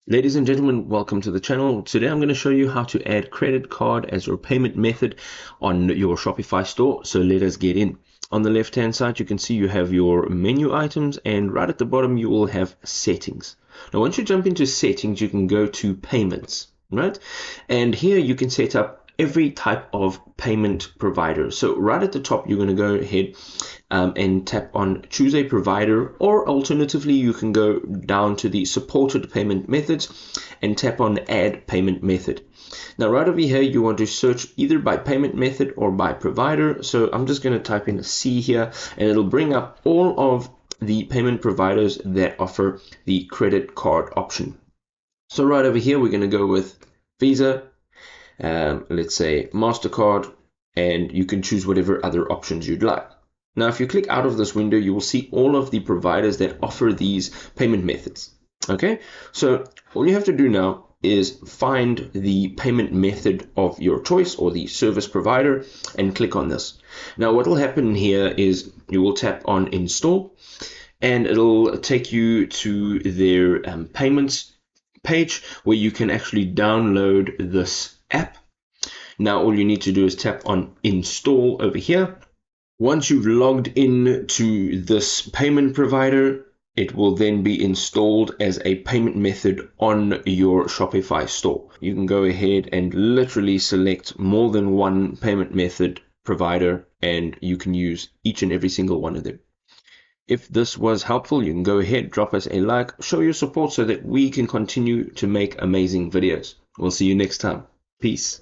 Ladies and gentlemen, welcome to the channel. Today I'm going to show you how to add credit card as your payment method on your Shopify store. So let us get in. On the left hand side, you can see you have your menu items, and right at the bottom you will have settings. Now once you jump into settings, you can go to payments, right? And here you can set up every type of payment provider. So right at the top, you're going to go ahead and tap on choose a provider, or alternatively you can go down to the supported payment methods and tap on add payment method. Now right over here you want to search either by payment method or by provider. So I'm just going to type in a C here, and it'll bring up all of the payment providers that offer the credit card option. So right over here we're going to go with Visa, let's say MasterCard, and you can choose whatever other options you'd like. Now, if you click out of this window, you will see all of the providers that offer these payment methods. Okay, so all you have to do now is find the payment method of your choice or the service provider and click on this. Now, what will happen here is you will tap on install, and it'll take you to their payments page where you can actually download this app. Now all you need to do is tap on install over here. Once you've logged in to this payment provider, it will then be installed as a payment method on your Shopify store. You can go ahead and literally select more than one payment method provider, and you can use each and every single one of them. If this was helpful, you can go ahead, drop us a like, show your support so that we can continue to make amazing videos. We'll see you next time. Peace.